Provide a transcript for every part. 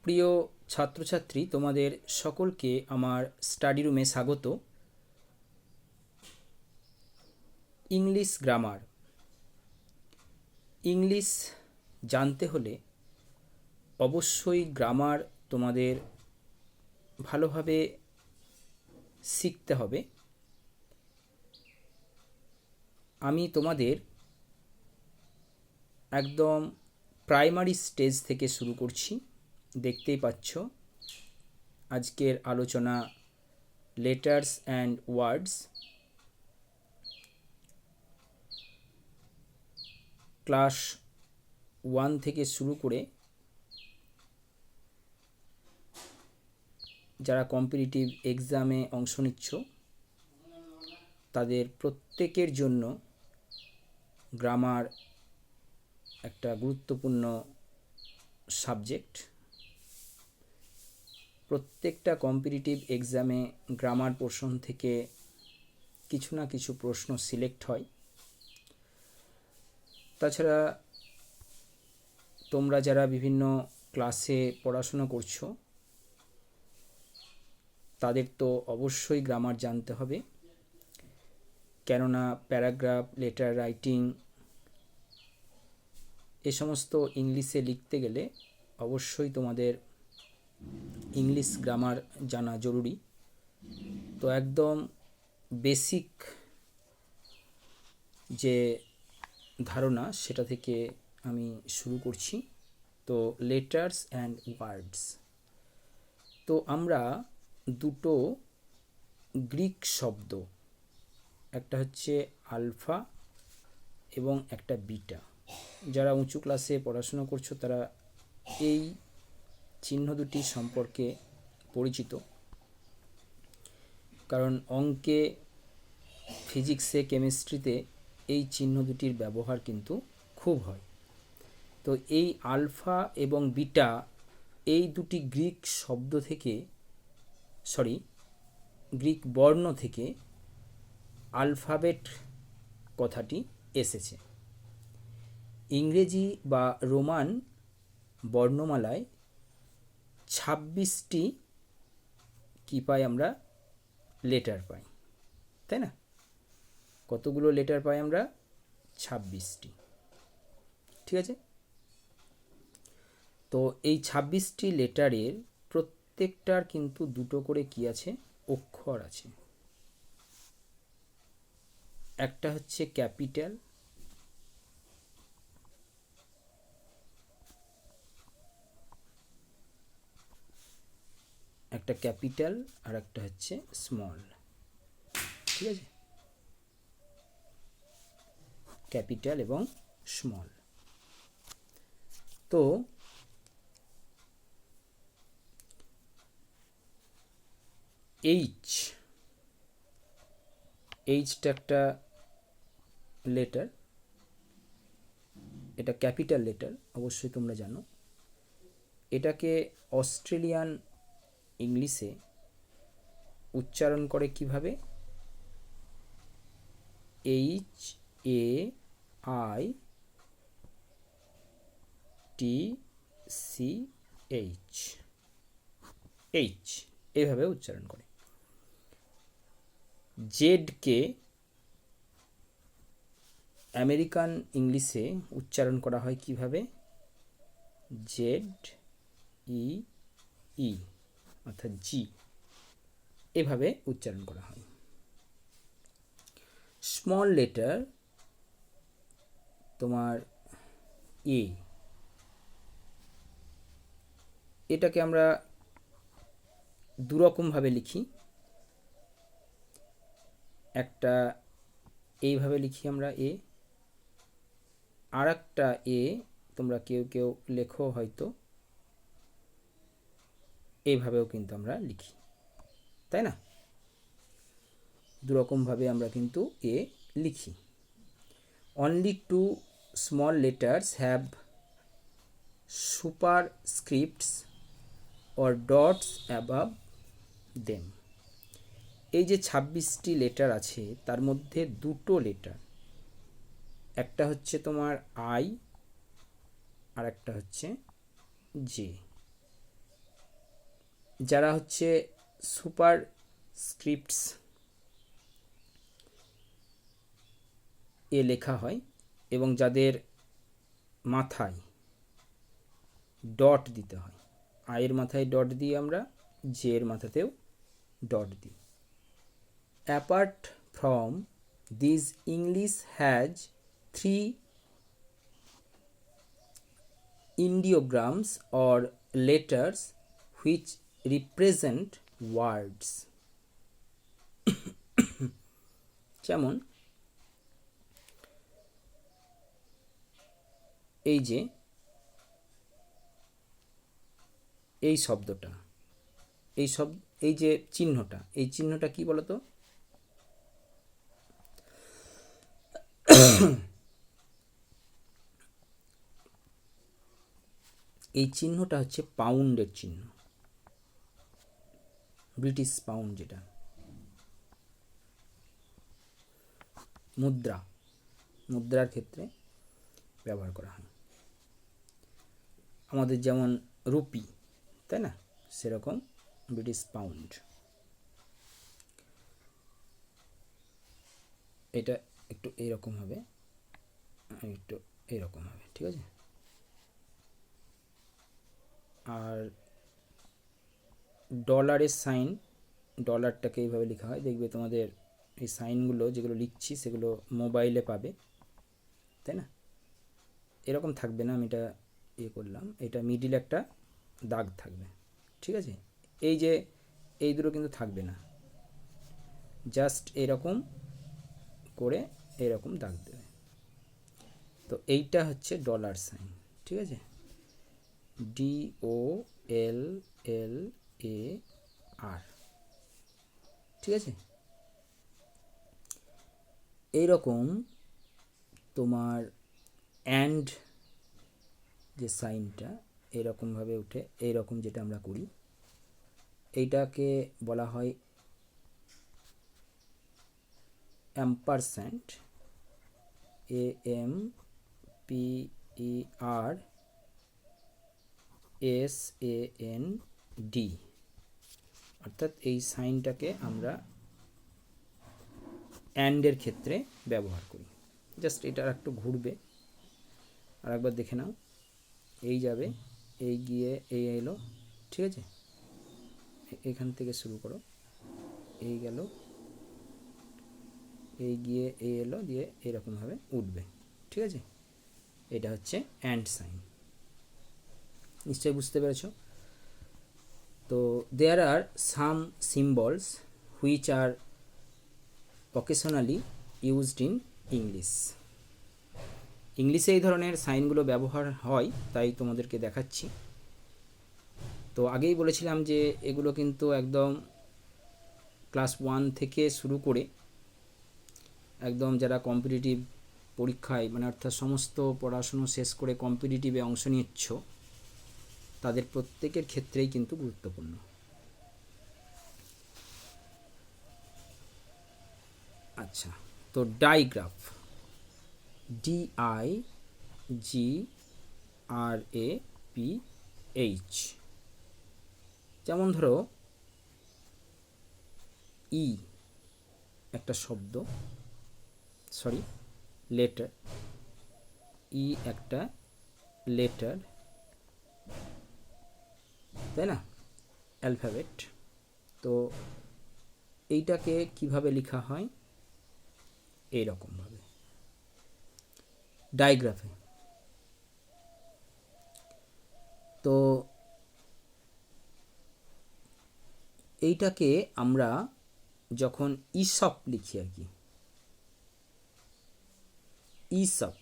প্রিয় ছাত্রছাত্রী, তোমাদের সকলকে আমার স্টাডি রুমে স্বাগত। English grammar. ইংলিশ জানতে হলে অবশ্যই গ্রামার তোমাদের ভালোভাবে শিখতে হবে। আমি তোমাদের একদম প্রাইমারি স্টেজ থেকে শুরু করছি। দেখতেই পাচ্ছ আজকের আলোচনা লেটার্স অ্যান্ড ওয়ার্ডস। ক্লাস 1 থেকে শুরু করে যারা কম্পিটিটিভ এক্সামে অংশ নিচ্ছ তাদের প্রত্যেকের জন্য গ্রামার একটা গুরুত্বপূর্ণ সাবজেক্ট। প্রত্যেকটা কম্পিটিটিভ এক্সামে গ্রামার পোর্শন থেকে কিছু না কিছু প্রশ্ন সিলেক্ট হয়। তাছাড়া তোমরা যারা বিভিন্ন ক্লাসে পড়াশোনা করছো তাদের তো অবশ্যই গ্রামার জানতে হবে, কেননা প্যারাগ্রাফ, লেটার রাইটিং এ সমস্ত ইংলিশে লিখতে গেলে অবশ্যই তোমাদের ইংলিশ গ্রামার জানা জরুরি। তো একদম বেসিক যে ধারণা সেটা থেকে আমি শুরু করছি। তো লেটার্স অ্যান্ড ওয়ার্ডস। তো আমরা দুটো গ্রিক শব্দ, একটা হচ্ছে আলফা এবং একটা বিটা, যারা উঁচু ক্লাসে পড়াশোনা করছো তারা এই চিহ্ন দুটি সম্পর্কে পরিচিত, কারণ অঙ্কে, ফিজিক্সে, কেমিস্ট্রিতে এই চিহ্ন দুটির ব্যবহার কিন্তু খুব হয়। তো এই আলফা এবং বিটা এই দুটি গ্রিক শব্দ থেকে, গ্রিক বর্ণ থেকে আলফাবেট কথাটি এসেছে। ইংরেজি বা রোমান বর্ণমালায় 26টি কি পাই আমরা? লেটার পাই, তাই না? কতগুলো লেটার পাই আমরা? 26টি। ঠিক আছে। তো এই 26টি লেটারের প্রত্যেকটার কিন্তু দুটো করে কি আছে? অক্ষর আছে। একটা হচ্ছে ক্যাপিটাল, একটা ক্যাপিটাল আর একটা হচ্ছে স্মল। ঠিক আছে, ক্যাপিটাল এবং স্মল। তো এইচটা একটা লেটার, এটা ক্যাপিটাল লেটার, অবশ্যই তোমরা জানো। এটাকে অস্ট্রেলিয়ান ইংলিশে উচ্চারণ করে কিভাবে? HAITCH, এইচ, এইভাবে উচ্চারণ করে। জেডকে আমেরিকান ইংলিশে উচ্চারণ করা হয় কিভাবে? ZEE, অর্থাৎ জি, এভাবে উচ্চারণ করা হয়। স্মল লেটার তোমার এ, এটাকে আমরা দুরকমভাবে লিখি। একটা এইভাবে লিখি আমরা এ, আর একটা এ তোমরা কেউ কেউ লেখো হয়তো এইভাবেও কিন্তু আমরা লিখি, তাই না? দুরকমভাবে আমরা কিন্তু এ লিখি। Only two small letters have superscripts or dots above them. এই যে 26টি লেটার আছে তার মধ্যে দুটো লেটার, একটা হচ্ছে তোমার আই আর একটা হচ্ছে জে। যারা হচ্ছে সুপার স্ক্রিপ্টস এ লেখা হয় এবং যাদের মাথায় ডট দিতে হয়, আয়ের মাথায় ডট দিই আমরা, জে এর মাথাতেও ডট দিই। Apart from this English has 3 ideograms or letters which represent words. যেমন এই যে এই শব্দটা, এই যে চিহ্নটা, এই চিহ্নটা কি বলতো? এই চিহ্নটা হচ্ছে পাউন্ডের চিহ্ন, ব্রিটিশ পাউন্ড, যেটা মুদ্রার ক্ষেত্রে ব্যবহার করা হয়। আমাদের যেমন রুপি, তাই না, সেরকম ব্রিটিশ পাউন্ড। এটা একটু এইরকম হবে, একটু এইরকম হবে, ঠিক আছে। আর ডলারের সাইন, ডলারটাকে এইভাবে লেখা হয়, দেখবে তোমাদের এই সাইনগুলো যেগুলো লিখছি সেগুলো মোবাইলে পাবে, তাই না। এরকম থাকবে না, আমি এটা করলাম, এটা মিডিল একটা দাগ থাকবে, ঠিক আছে। এই যে এই দুটো কিন্তু থাকবে না, জাস্ট এরকম করে এরকম দাগ দেবে। তো এইটা হচ্ছে ডলার সাইন, ঠিক আছে, DOLLAR, ঠিক আছে। এইরকম তোমার অ্যান্ড যে সাইনটা এরকমভাবে উঠে, এইরকম যেটা আমরা করি, এইটাকে বলা হয় অ্যাম্পারস্যান্ড, AMPERSAND, অর্থাৎ এই সাইনটাকে আমরা অ্যান্ডের ক্ষেত্রে ব্যবহার করি। জাস্ট এটা একটু ঘুরবে, আর একবার দেখে নাও, এই যাবে, এই গিয়ে এই এলো, ঠিক আছে। এখান থেকে শুরু করো, এই গেল, এই গিয়ে এই এলো, দিয়ে এরকমভাবে উঠবে, ঠিক আছে। এটা হচ্ছে অ্যান্ড সাইন, নিশ্চয়ই বুঝতে পেরেছ। তো there are some symbols which are occasionally used in English. ইংলিশে এই ধরনের সাইনগুলো ব্যবহার হয়, তাই তোমাদেরকে দেখাচ্ছি। তো আগেই বলেছিলাম যে এগুলো কিন্তু একদম ক্লাস 1 থেকে শুরু করে একদম যারা কম্পিটিটিভ পরীক্ষায়, মানে অর্থাৎ সমস্ত পড়াশুনো শেষ করে কম্পিটিটিভে অংশ নিচ্ছ, তাদের প্রত্যেকের ক্ষেত্রেই কিন্তু গুরুত্বপূর্ণ। আচ্ছা, তো ডাইগ্রাফ, DIGRAPH, যেমন ধরো ই একটা শব্দ, লেটার, ই একটা লেটার, তাই না, অ্যালফাবেট। তো এইটাকে কিভাবে লেখা হয়? এইরকমভাবে ডাইগ্রাফে। তো এইটাকে আমরা যখন ইসপ লিখি আর কি, ইসপ,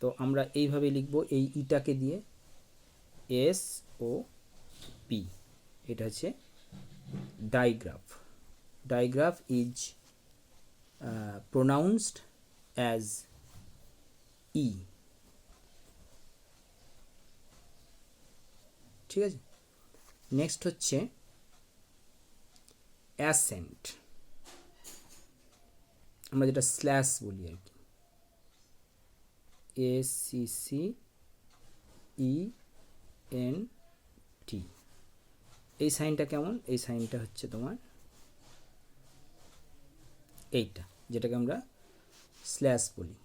তো আমরা এইভাবে লিখব, এই ইটাকে দিয়ে SOP, এটা হচ্ছে ডাইগ্রাফ। ডাইগ্রাফ ইজ pronounced as E, ঠিক আছে। নেক্সট হচ্ছে অ্যাসেন্ট, আমরা যেটা স্ল্যাশ বলি আর কি, ACCENT, এই সাইনটা কেমন? এই সাইনটা হচ্ছে তোমার এইটা, যেটাকে আমরা স্ল্যাশ বলি।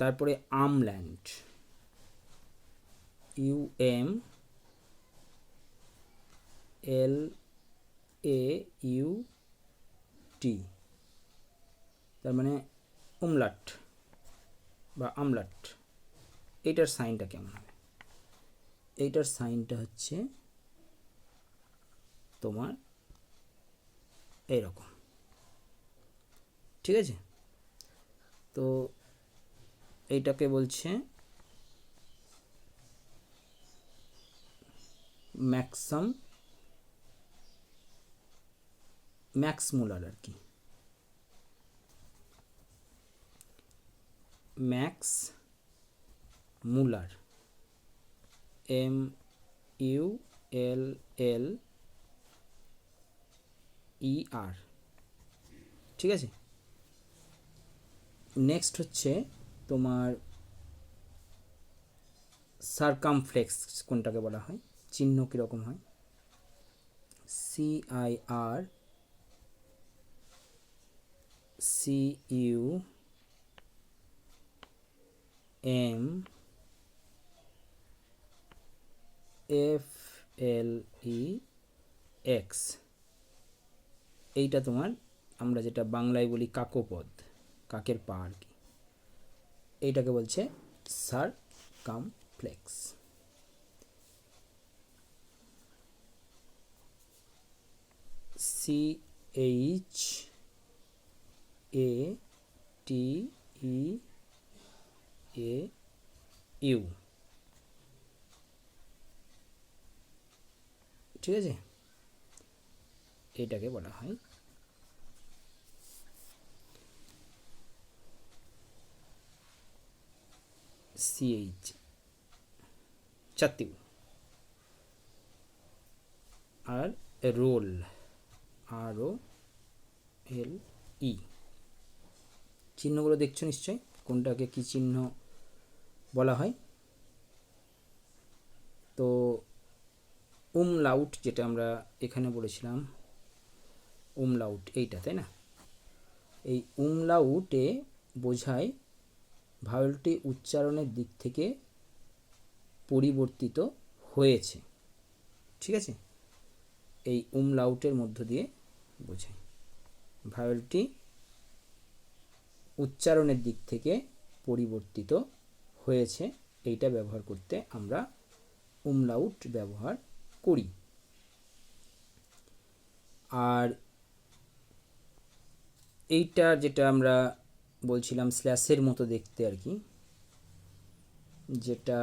তারপরে আমল্যান্ড, UMLAUT, তার মানে উমলাট বা আমলাট। এইটার সাইনটা কেমন হবে? এইটার সাইনটা হচ্ছে তোমার এইরকম, ঠিক আছে? তো এইটাকে বলছে ম্যাক্সমূলার আর কি, ম্যাক্সমূলার, MULLER, ঠিক আছে? নেক্সট হচ্ছে তোমার সারকামফ্লেক্স, কোনটাকে বলা হয়, চিহ্ন কীরকম হয়? CIRCUMFLEX, এইটা তোমার আমরা যেটা বাংলায় বলি কাকপদ, কাকের পা আর কি, এইটাকে বলছে সারকামফ্লেক্স। CHATEAU, ঠিক আছে? এটাকে বলা হয় চাতিউ। আর রোল, ROLE, চিহ্নগুলো দেখছো নিশ্চয়, কোনটাকে কি চিহ্ন বলা হয়? তো উমলাউট, যেটা আমরা এখানে বলেছিলাম উমলাউট, এইটা, তাই না? এই উমলাউটে বোঝায় ভাওয়েলটি উচ্চারণের দিক থেকে পরিবর্তিত হয়েছে, ঠিক আছে? এই উমলাউটের মধ্য দিয়ে বোঝায় ভাওয়েলটি উচ্চারণের দিক থেকে পরিবর্তিত হয়েছে, এইটা ব্যবহার করতে আমরা উমলাউট ব্যবহার করি। আর এইটা যেটা আমরা বলছিলাম স্ল্যাশের মতো দেখতে আর কি, যেটা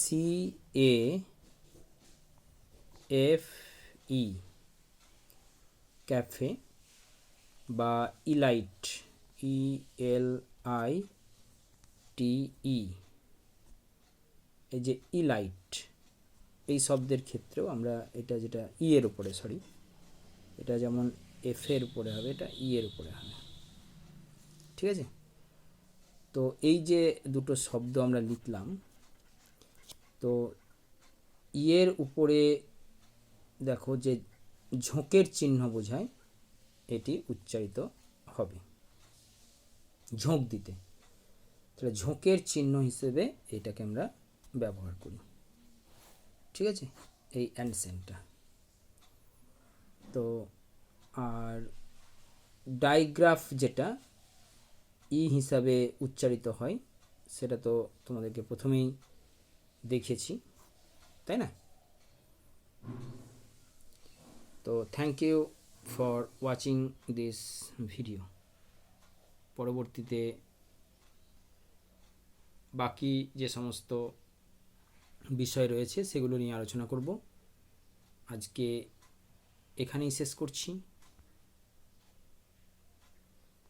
CAFE, ক্যাফে, বা ইলাইট, ELITE, এই যে ইলাইট, এই শব্দের ক্ষেত্রেও আমরা এটা, যেটা ই এর উপরে, সরি, এটা যেমন এফ এর উপরে হবে, এটা ই এর উপরে হবে, ঠিক আছে? তো এই যে দুটো শব্দ আমরা লিখলাম, তো ই এর উপরে দেখো যে ঝোঁকের চিহ্ন বোঝায়, এটি উচ্চারিত হবে ঝোঁক দিতে, তাহলে ঝোঁকের চিহ্ন হিসেবে এটাকে আমরা ব্যবহার করি, ঠিক আছে? এই অ্যান্ডসেন্টটা। তো আর ডাইগ্রাফ যেটা ই হিসাবে উচ্চারিত হয়, সেটা তো তোমাদেরকে প্রথমেই দেখেছি, তাই না? তো thank you for watching this video. পরবর্তীতে বাকি যে সমস্ত বিষয় রয়েছে সেগুলো নিয়ে আলোচনা করব। আজকে এখানেই শেষ করছি।